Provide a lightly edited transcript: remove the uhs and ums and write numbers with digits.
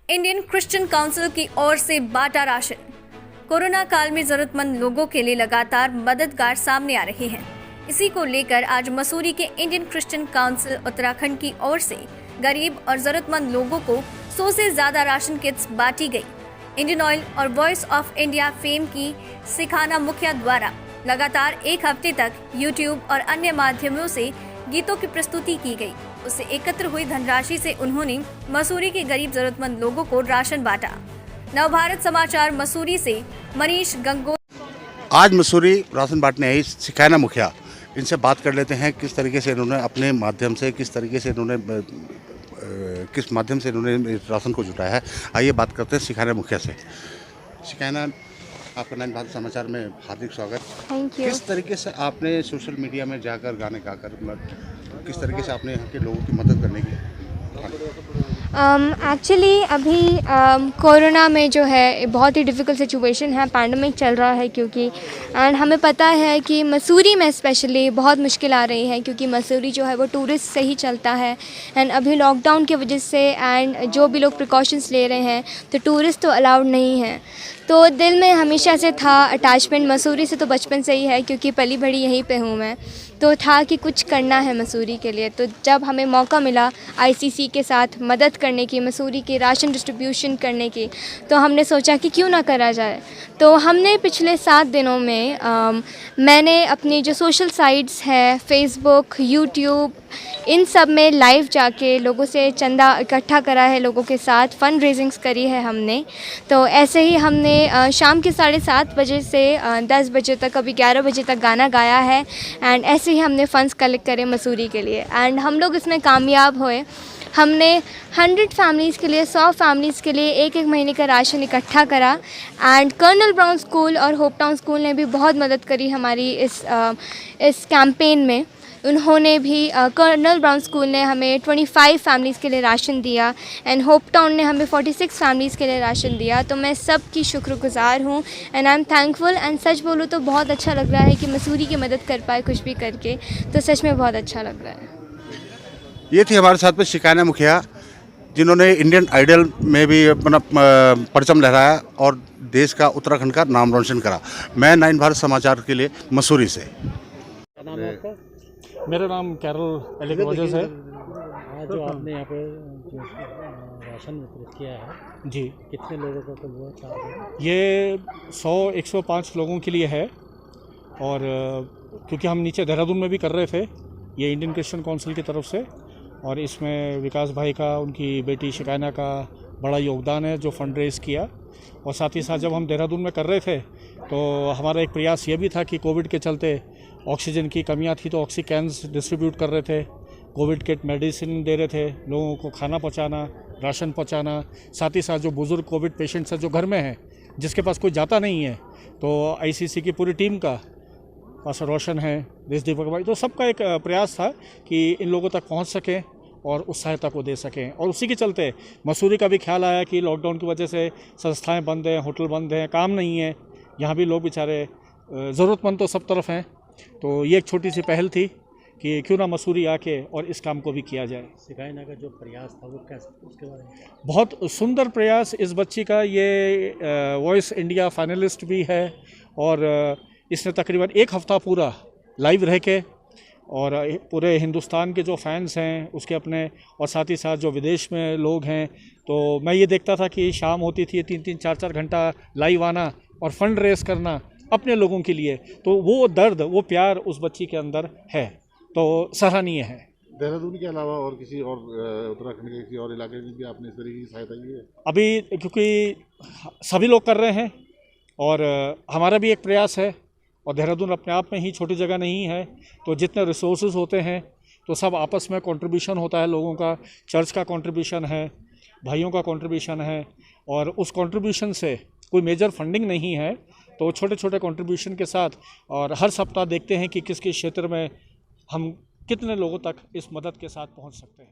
Indian Christian council की ओर से बांटा राशन। कोरोना काल में जरूरतमंद लोगों के लिए लगातार मददगार सामने आ रहे हैं। इसी को लेकर आज मसूरी के इंडियन क्रिश्चियन काउंसिल उत्तराखंड की ओर से गरीब और जरूरतमंद लोगों को 100 से ज्यादा राशन किट्स बांटी गई। इंडियन ऑयल और वॉइस ऑफ इंडिया फेम की सिखाना मुखिया द्वारा लगातार एक हफ्ते तक यूट्यूब और अन्य माध्यमों से गीतों की प्रस्तुति की गई। उससे एकत्र हुई धनराशि से उन्होंने मसूरी के गरीब जरूरतमंद लोगों को राशन बांटा। नवभारत समाचार मसूरी से मनीष गंगो। आज मसूरी राशन बांटने आई सिखाना मुखिया, इनसे बात कर लेते हैं किस तरीके से इन्होंने अपने माध्यम से किस माध्यम से इन्होंने राशन को जुटाया है। आइए बात करते हैं सिखाना मुखिया से। सिखाना, आपका नव भारत समाचार में हार्दिक स्वागत। Thank you. किस तरीके से आपने सोशल मीडिया में जाकर गाने गाकर किस तरीके से आपने यहाँ के लोगों की मदद करने की? एक्चुअली अभी कोरोना में जो है बहुत ही डिफ़िकल्ट सिचुएशन है, पैंडमिक चल रहा है क्योंकि एंड हमें पता है कि मसूरी में स्पेशली बहुत मुश्किल आ रही है क्योंकि मसूरी जो है वो टूरिस्ट से ही चलता है। एंड अभी लॉकडाउन की वजह से एंड जो भी लोग प्रिकॉशंस ले रहे हैं तो टूरिस्ट तो अलाउड नहीं है। तो दिल में हमेशा से था अटैचमेंट मसूरी से, तो बचपन से ही है क्योंकि पली बड़ी यहीं पे हूँ मैं, तो था कि कुछ करना है मसूरी के लिए। तो जब हमें मौका मिला आईसीसी के साथ मदद करने की, मसूरी की राशन डिस्ट्रीब्यूशन करने की, तो हमने सोचा कि क्यों ना करा जाए। तो हमने पिछले 7 दिनों में मैंने अपनी जो सोशल साइट्स हैं, फेसबुक, यूट्यूब, इन सब में लाइव जाके लोगों से चंदा इकट्ठा करा है, लोगों के साथ फ़ंड रेजिंग्स करी है हमने। तो ऐसे ही हमने शाम के 7:30 बजे से 10 बजे तक, कभी 11 बजे तक गाना गाया है। एंड ऐसे ही हमने फ़ंड्स कलेक्ट करे मसूरी के लिए एंड हम लोग इसमें कामयाब हुए। हमने 100 फैमिलीज़ के लिए, 100 फैमिलीज़ के लिए एक महीने का राशन इकट्ठा करा। एंड कर्नल ब्राउन स्कूल और होप टाउन स्कूल ने भी बहुत मदद करी हमारी इस कैंपेन में। उन्होंने भी कर्नल ब्राउन स्कूल ने हमें 25 फैमिलीज़ के लिए राशन दिया एंड होप टाउन ने हमें 46 फैमिलीज़ के लिए राशन दिया। तो मैं सब की शुक्रगुज़ार हूँ and I am thankful. And such बोलूँ तो बहुत अच्छा लग रहा है कि मसूरी की मदद कर पाए कुछ भी करके, तो सच में बहुत अच्छा लग रहा है। ये थी हमारे साथ में सिखाना मुखिया, जिन्होंने इंडियन आइडल में भी अपना परचम लहराया और देश का, उत्तराखंड का नाम रोशन करा। मैं नव भारत समाचार के लिए मसूरी से। मेरा नाम कैरल एलेक रोजर्स है। आज जो आपने यहाँ पे जो राशन वितरित किया है जी, कितने लोगों का कुल हुआ चार्ज? ये 105 लोगों के लिए है और क्योंकि हम नीचे देहरादून में भी कर रहे थे, ये इंडियन क्रिश्चियन काउंसिल की तरफ से, और इसमें विकास भाई का, उनकी बेटी शिकाना का बड़ा योगदान है जो फंड रेज़ किया। और साथ ही साथ जब हम देहरादून में कर रहे थे तो हमारा एक प्रयास ये भी था कि कोविड के चलते ऑक्सीजन की कमियां थी, तो ऑक्सी कैंस डिस्ट्रीब्यूट कर रहे थे, कोविड किट, मेडिसिन दे रहे थे, लोगों को खाना पहुंचाना, राशन पहुंचाना। साथ ही साथ जो बुज़ुर्ग कोविड पेशेंट्स हैं जो घर में हैं, जिसके पास कोई जाता नहीं है, तो आईसीसी की पूरी टीम का, पास्टर रोशन है, देश दीपक भाई, तो सबका एक प्रयास था कि इन लोगों तक पहुँच सकें और उस सहायता को दे सकें। और उसी के चलते मसूरी का भी ख्याल आया कि लॉकडाउन की वजह से संस्थाएं बंद हैं, होटल बंद हैं, काम नहीं है, यहाँ भी लोग बेचारे ज़रूरतमंद तो सब तरफ हैं। तो ये एक छोटी सी पहल थी कि क्यों ना मसूरी आके और इस काम को भी किया जाए। सिखाना का जो प्रयास था वो कैसे, उसके बारे में? बहुत सुंदर प्रयास इस बच्ची का। ये वॉइस इंडिया फाइनलिस्ट भी है और इसने तकरीबन 1 हफ़्ता पूरा लाइव रह के और पूरे हिंदुस्तान के जो फैंस हैं उसके अपने, और साथ ही साथ जो विदेश में लोग हैं, तो मैं ये देखता था कि शाम होती थी 3-3, 4-4 घंटा लाइव आना और फंड रेस करना अपने लोगों के लिए। तो वो दर्द, वो प्यार उस बच्ची के अंदर है, तो सराहनीय है। देहरादून के अलावा और किसी और उत्तराखंड के किसी और इलाके में भी आपने इस तरीके की सहायता की है? अभी क्योंकि सभी लोग कर रहे हैं और हमारा भी एक प्रयास है, और देहरादून अपने आप में ही छोटी जगह नहीं है, तो जितने रिसोर्सेज होते हैं तो सब आपस में कंट्रीब्यूशन होता है लोगों का। चर्च का कंट्रीब्यूशन है, भाइयों का कंट्रीब्यूशन है, और उस कंट्रीब्यूशन से कोई मेजर फंडिंग नहीं है, तो छोटे छोटे कंट्रीब्यूशन के साथ और हर सप्ताह देखते हैं कि किस किस क्षेत्र में हम कितने लोगों तक इस मदद के साथ पहुंच सकते हैं।